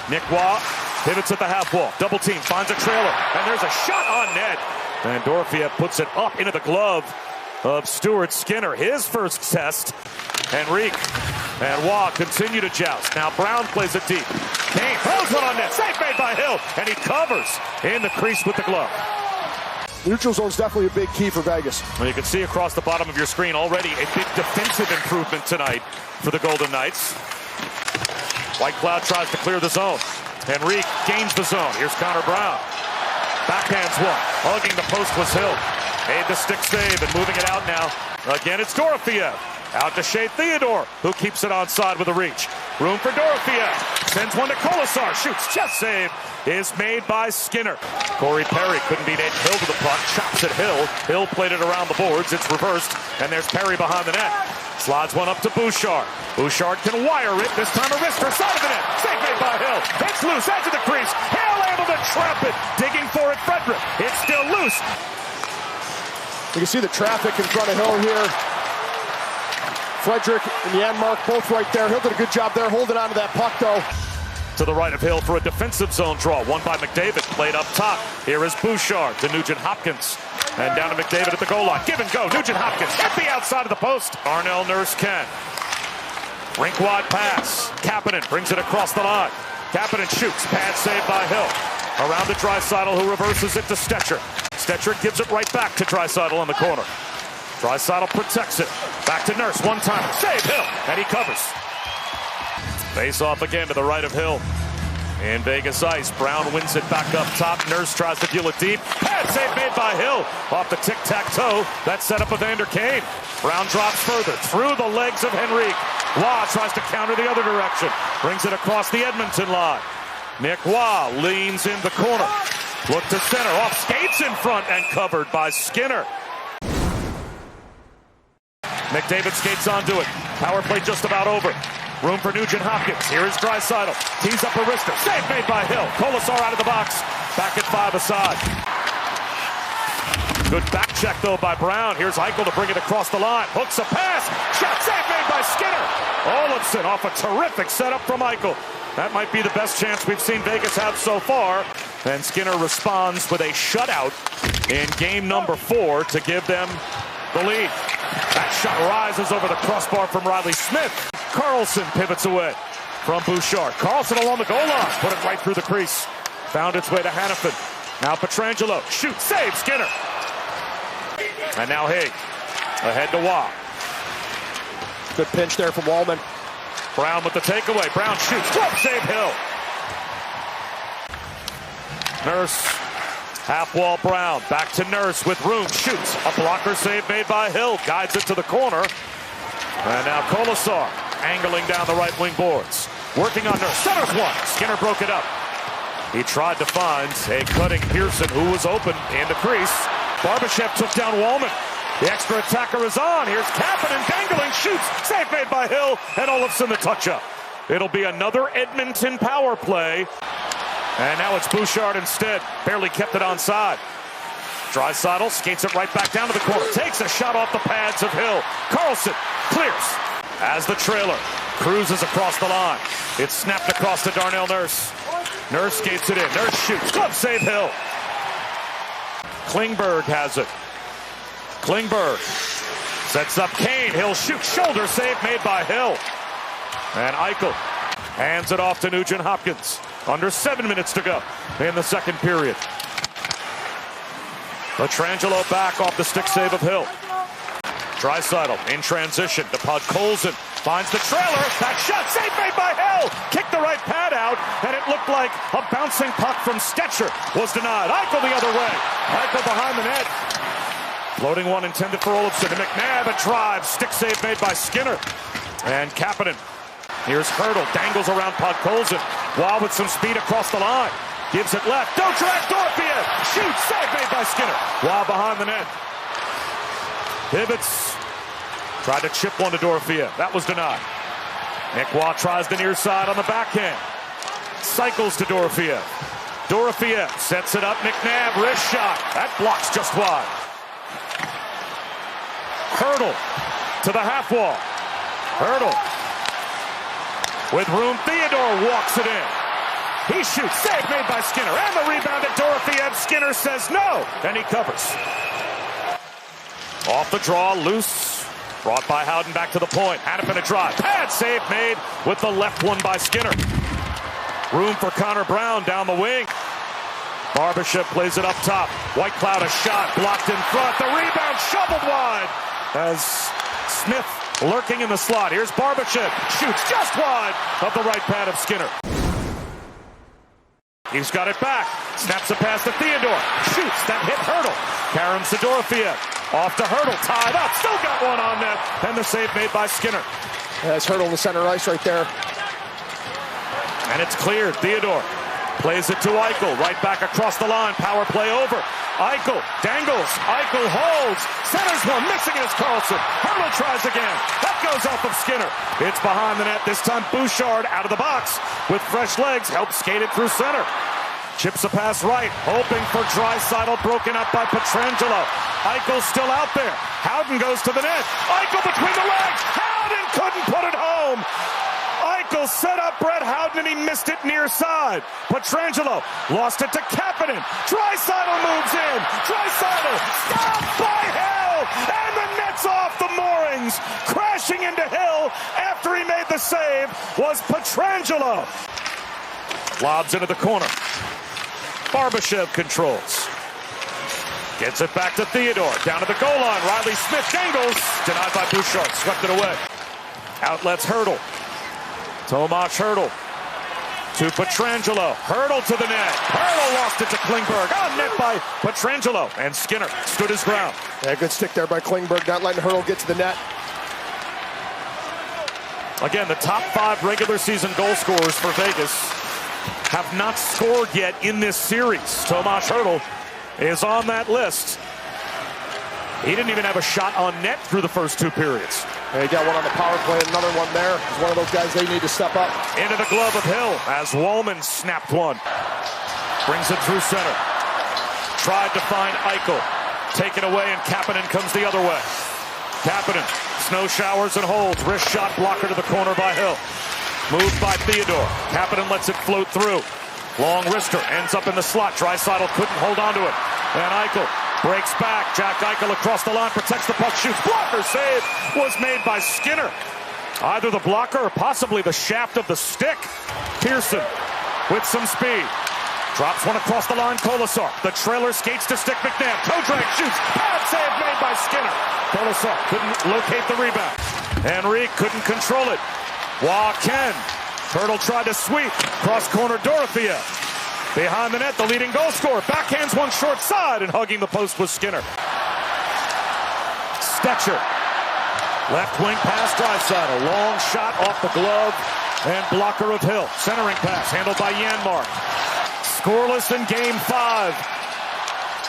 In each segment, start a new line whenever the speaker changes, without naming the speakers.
Nick Waugh pivots at the half wall. Double team, finds a trailer, and there's a shot on net. And Dorofeyev puts it up into the glove of Stuart Skinner. His first test. Henrique and Waugh continue to joust. Now Brown plays it deep. Kane throws one on net. Save made by Hill, and he covers in the crease with the glove.
Neutral zone is definitely a big key for Vegas.
Well, you can see across the bottom of your screen already a big defensive improvement tonight for the Golden Knights. White Cloud tries to clear the zone. Henrique gains the zone. Here's Connor Brown. Backhands one. Hugging the post was Hill. Made the stick save and moving it out now. Again, it's Dorofeyev. Out to Shea Theodore, who keeps it onside with a reach. Room for Dorofeyev. Sends one to Kolesar. Shoots. Chest save is made by Skinner. Corey Perry couldn't beat Hill to the puck. Chops at Hill. Hill played it around the boards. It's reversed. And there's Perry behind the net. Slides one up to Bouchard. Bouchard can wire it. This time a wrister side of the net. Save made by Hill. It's loose. Edge of the crease. Hill able to trap it. Digging for it, Frederick. It's still loose.
You can see the traffic in front of Hill here. Frederick and Janmark both right there. Hill did a good job there holding on to that puck, though.
To the right of Hill for a defensive zone draw. One by McDavid. Played up top. Here is Bouchard to Nugent Hopkins. And down to McDavid at the goal line. Give and go. Nugent Hopkins at the outside of the post. Arnell Nurse can. Rink wide pass. Kapanen brings it across the line. Kapanen shoots. Pad saved by Hill. Around to Draisaitl, who reverses it to Stecher. Stecher gives it right back to Draisaitl in the corner. Draisaitl protects it. Back to Nurse. One time. Save Hill. And he covers. Face off again to the right of Hill. In Vegas ice. Brown wins it back up top. Nurse tries to deal it deep. Pad save made by Hill. Off the tic-tac-toe. That set up Evander Kane. Brown drops further. Through the legs of Henrique. Waugh tries to counter the other direction. Brings it across the Edmonton line. Nick Waugh leans in the corner. Look to center. Off skates in front and covered by Skinner. McDavid skates onto it. Power play just about over. Room for Nugent Hopkins. Here is Draisaitl. Tees up a wrister. Save made by Hill. Kolesar out of the box. Back at 5 aside. Good back check, though, by Brown. Here's Eichel to bring it across the line. Hooks a pass. Shot save made by Skinner. Olofsson off a terrific setup from Eichel. That might be the best chance we've seen Vegas have so far. And Skinner responds with a shutout in game number 4 to give them the lead. That shot rises over the crossbar from Riley Smith. Carlson pivots away from Bouchard. Carlson along the goal line. Put it right through the crease. Found its way to Hanifin. Now Pietrangelo. Shoot. Save. Skinner. And now Haig. Ahead to Waugh.
Good pinch there from Wallman.
Brown with the takeaway. Brown shoots. Glove save Hill. Nurse. Half wall Brown. Back to Nurse with room. Shoots. A blocker save made by Hill. Guides it to the corner. And now Kolesar angling down the right wing boards. Working on Nurse. Centers one. Skinner broke it up. He tried to find a cutting Pearson who was open in the crease. Barbashev took down Wallman. The extra attacker is on. Here's Kapanen dangling. Shoots. Save made by Hill. And Olofsson the touch-up. It'll be another Edmonton power play. And now it's Bouchard instead. Barely kept it onside. Draisaitl skates it right back down to the corner. Takes a shot off the pads of Hill. Carlson clears as the trailer cruises across the line. It's snapped across to Darnell Nurse. Nurse skates it in. Nurse shoots. Glove save Hill. Klingberg has it. Klingberg sets up Kane. Hill shoots. Shoulder save made by Hill. And Eichel hands it off to Nugent Hopkins. Under 7 minutes to go in the second period. Pietrangelo back off the stick save of Hill. Draisaitl in transition to Podkolzin. Finds the trailer. That shot save made by Hill. Kicked the right pad out, and it looked like a bouncing puck from Stecher was denied. Eichel the other way. Eichel behind the net. Floating one intended for Olofsson. To McNabb, a drive. Stick save made by Skinner. And Kapanen. Here's Hurdle. Dangles around Podkolzin. Waugh with some speed across the line. Gives it left. Don't drag Dorofeyev. Shoots. Save made by Skinner. Waugh behind the net. Pivots. Tried to chip one to Dorofeyev. That was denied. Nick Waugh tries the near side on the backhand. Cycles to Dorofeyev. Dorofeyev sets it up. McNabb, wrist shot. That blocks just wide. Hurdle to the half wall. Hurdle. With room, Theodore walks it in. He shoots. Save made by Skinner. And the rebound at Dorofeyev. Skinner says no. And he covers. Off the draw, loose. Brought by Howden back to the point. Hannafin a drive. Pad save made with the left one by Skinner. Room for Connor Brown down the wing. Barbashev plays it up top. White Cloud a shot blocked in front. The rebound shoveled wide as Smith lurking in the slot. Here's Barbashev. Shoots just wide of the right pad of Skinner. He's got it back. Snaps a pass to Theodore. Shoots. That hit Hurdle. Karam Sidorofeyev. Off to Hurdle. Tied up. Still got one on net. And the save made by Skinner.
That's Hurdle in the center ice right there.
And it's cleared. Theodore plays it to Eichel. Right back across the line. Power play over. Eichel dangles. Eichel holds. Centers one. Missing it is Carlson. Hurdle tries again. That goes off of Skinner. It's behind the net. This time Bouchard out of the box with fresh legs. Helps skate it through center. Chips a pass right. Hoping for Draisaitl. Broken up by Pietrangelo. Eichel still out there. Howden goes to the net. Eichel between the legs. Howden couldn't put it home. Eichel set up Brett Howden and he missed it near side. Pietrangelo lost it to Kapanen. Draisaitl moves in. Draisaitl stopped by Hill. And the net's off the moorings. Crashing into Hill after he made the save was Pietrangelo. Lobs into the corner. Barbashev controls. Gets it back to Theodore. Down to the goal line. Riley Smith dangles. Denied by Bouchard. Swept it away. Outlets Hurdle. Tomas Hurdle to Pietrangelo. Hurdle to the net. Hurdle lost it to Klingberg. On net by Pietrangelo. And Skinner stood his ground.
Yeah, good stick there by Klingberg. Not letting Hurdle get to the net.
Again, the top 5 regular season goal scorers for Vegas have not scored yet in this series. Tomas Hurdle is on that list. He didn't even have a shot on net through the first 2 periods.
And he got one on the power play, another one there. He's one of those guys they need to step up.
Into the glove of Hill as Wallman snapped one. Brings it through center. Tried to find Eichel. Taken away and Kapanen comes the other way. Kapanen, snow showers and holds. Wrist shot blocker to the corner by Hill. Moved by Theodore. Kapanen lets it float through. Long wrister ends up in the slot. Draisaitl couldn't hold on to it. And Eichel breaks back. Jack Eichel across the line, protects the puck, shoots. Blocker save was made by Skinner. Either the blocker or possibly the shaft of the stick. Pearson with some speed. Drops one across the line, Kolesar. The trailer skates to stick McNabb. Toe drag, shoots. Bad save made by Skinner. Kolesar couldn't locate the rebound. Henry couldn't control it. Ken. Hurdle tried to sweep. Cross corner Dorofeyev. Behind the net, the leading goal scorer. Backhands one short side, and hugging the post was Skinner. Stetcher. Left wing pass, Draisaitl. Long shot off the glove, and blocker of Hill. Centering pass, handled by Janmark. Scoreless in game 5.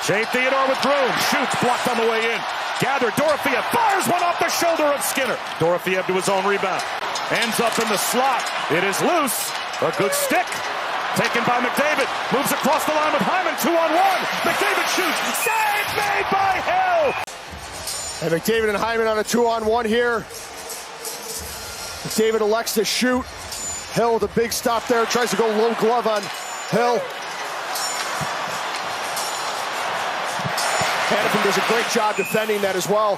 Shea Theodore with room. Shoots, blocked on the way in. Gathered, Dorofeyev fires one off the shoulder of Skinner. Dorofeyev to his own rebound. Ends up in the slot. It is loose. A good stick. Taken by McDavid. Moves across the line with Hyman. 2-on-1. McDavid shoots. Save made by Hill.
And McDavid and Hyman on a 2-on-1 here. McDavid elects to shoot. Hill with a big stop there. Tries to go low glove on Hill. Hannafin does a great job defending that as well.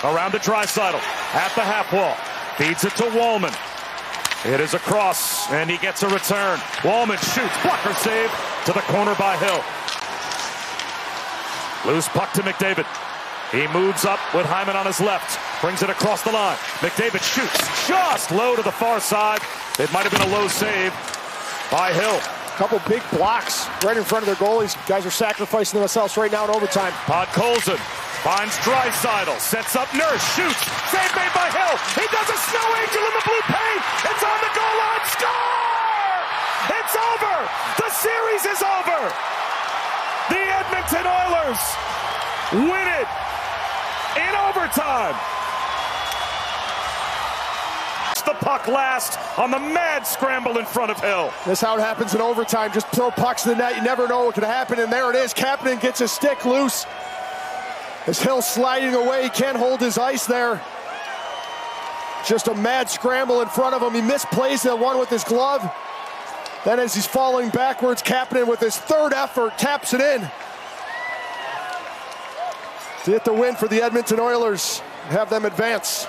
Around to Draisaitl at the half wall. Feeds it to Wallman. It is a cross, and he gets a return. Wallman shoots. Blocker save to the corner by Hill. Loose puck to McDavid. He moves up with Hyman on his left. Brings it across the line. McDavid shoots just low to the far side. It might have been a low save by Hill.
Couple big blocks right in front of their goalies. Guys are sacrificing themselves right now in overtime.
Podkolzin finds Draisaitl, sets up Nurse, shoots, save made by Hill. He does a snow angel in the blue paint. It's on the goal line. Score! It's over. The series is over. The Edmonton Oilers win it in overtime. The puck last on the mad scramble in front of Hill.
That's how it happens in overtime. Just throw pucks to the net. You never know what can happen. And there it is. Kapanen gets his stick loose. As Hill sliding away, he can't hold his ice there. Just a mad scramble in front of him. He misplays that one with his glove. Then as he's falling backwards, Kapanen with his third effort taps it in to get the win for the Edmonton Oilers and have them advance.